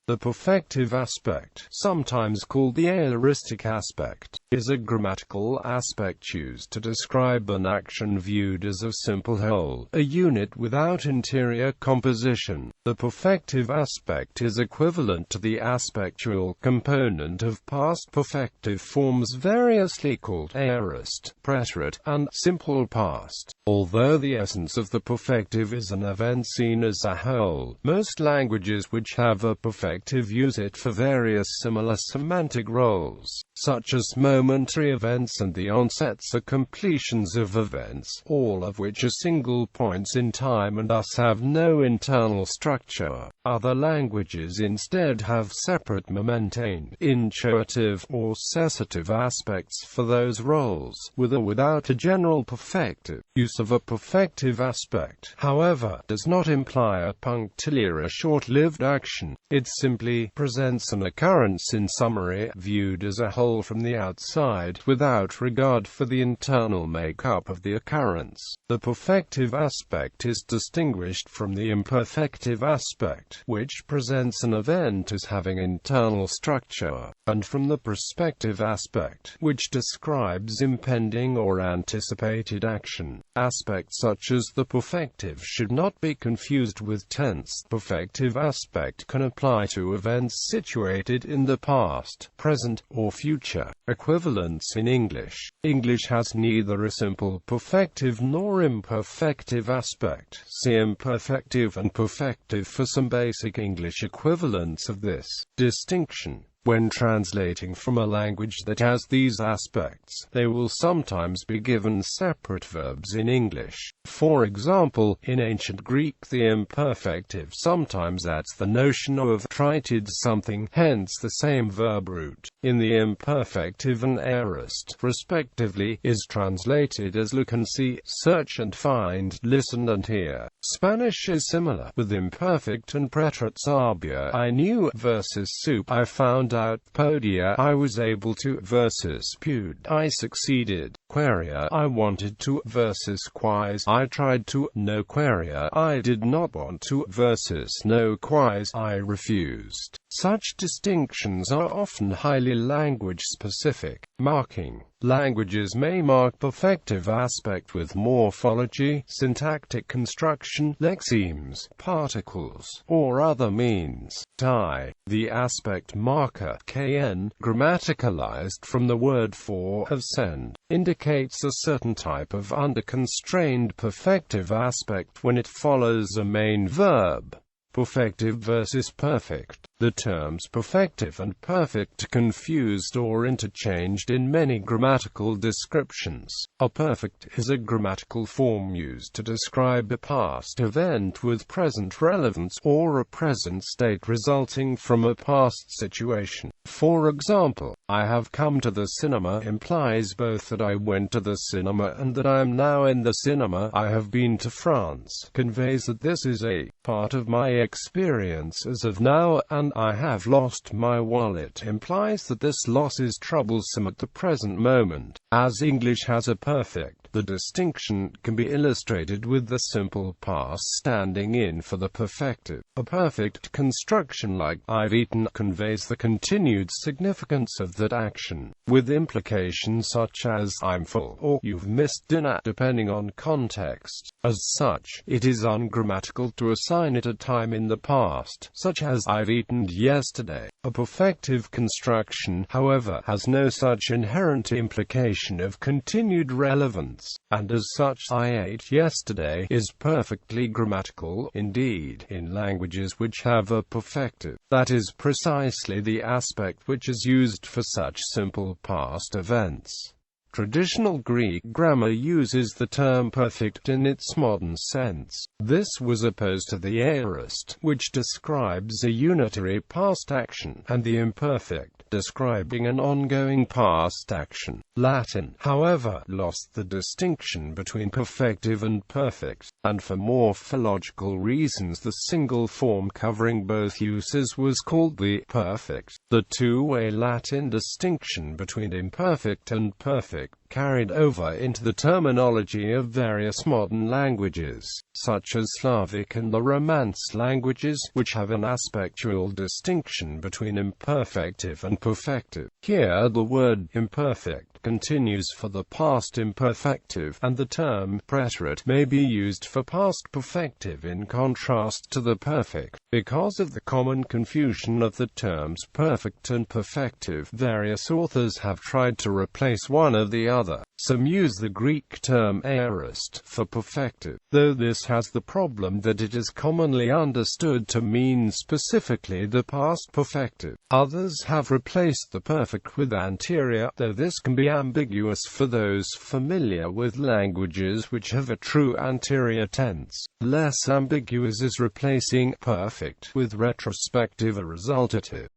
The perfective aspect, sometimes called the aoristic aspect, is a grammatical aspect used to describe an action viewed as a simple whole, a unit without interior composition. The perfective aspect is equivalent to the aspectual component of past perfective forms variously called aorist, preterite, and simple past. Although the essence of the perfective is an event seen as a whole, most languages which have a perfective use it for various similar semantic roles, such as momentary events and the onsets or completions of events, all of which are single points in time and thus have no internal structure. Other languages instead have separate momentane, inchoative, or cessative aspects for those roles, with or without a general perfective. Use of a perfective aspect, however, does not imply a punctiliar or short-lived action. It simply presents an occurrence in summary, viewed as a whole from the outside, without regard for the internal makeup of the occurrence. The perfective aspect is distinguished from the imperfective aspect, which presents an event as having internal structure, and from the prospective aspect, which describes impending or anticipated action. Aspects such as the perfective should not be confused with tense. Perfective aspect can apply to events situated in the past, present, or future. Equivalence in English. English has neither a simple perfective nor imperfective aspect. See imperfective and perfective for some basic English equivalents of this distinction. When translating from a language that has these aspects, they will sometimes be given separate verbs in English. For example, in ancient Greek the imperfective sometimes adds the notion of trited something, hence the same verb root. In the imperfective and aorist, respectively, is translated as look and see, search and find, listen and hear. Spanish is similar, with imperfect and preterite. Sabia, I knew, versus soup, I found out. Podia, I was able to, versus pud, I succeeded. Queria, I wanted to, versus quis, I tried to. No queria, I did not want to, versus no quis, I refused. Such distinctions are often highly language-specific. Marking. Languages may mark perfective aspect with morphology, syntactic construction, lexemes, particles, or other means. Die. The aspect marker, kn, grammaticalized from the word for, of send, indicates a certain type of under-constrained perfective aspect when it follows a main verb. Perfective versus perfect. The terms perfective and perfect are confused or interchanged in many grammatical descriptions. A perfect is a grammatical form used to describe a past event with present relevance, or a present state resulting from a past situation. For example, I have come to the cinema implies both that I went to the cinema and that I am now in the cinema. I have been to France conveys that this is a part of my experience as of now, and I have lost my wallet implies that this loss is troublesome at the present moment. As English has a perfect, the distinction can be illustrated with the simple past standing in for the perfective. A perfect construction like I've eaten conveys the continued significance of that action, with implications such as I'm full or you've missed dinner depending on context. As such, it is ungrammatical to assign it a time in the past, such as I've eaten yesterday. A perfective construction, however, has no such inherent implication of continued relevance, and as such, I ate yesterday is perfectly grammatical. Indeed, in languages which have a perfective, that is precisely the aspect which is used for such simple past events. Traditional Greek grammar uses the term perfect in its modern sense. This was opposed to the aorist, which describes a unitary past action, and the imperfect, describing an ongoing past action. Latin, however, lost the distinction between perfective and perfect, and for morphological reasons the single form covering both uses was called the perfect. The two-way Latin distinction between imperfect and perfect carried over into the terminology of various modern languages, such as Slavic and the Romance languages, which have an aspectual distinction between imperfective and perfective. Here the word imperfect continues for the past imperfective, and the term preterite may be used for past perfective in contrast to the perfect. Because of the common confusion of the terms perfect and perfective, various authors have tried to replace one or the other. Some use the Greek term aorist for perfective, though this has the problem that it is commonly understood to mean specifically the past perfective. Others have replaced the perfect with anterior, though this can be ambiguous for those familiar with languages which have a true anterior tense. Less ambiguous is replacing perfect with retrospective or resultative.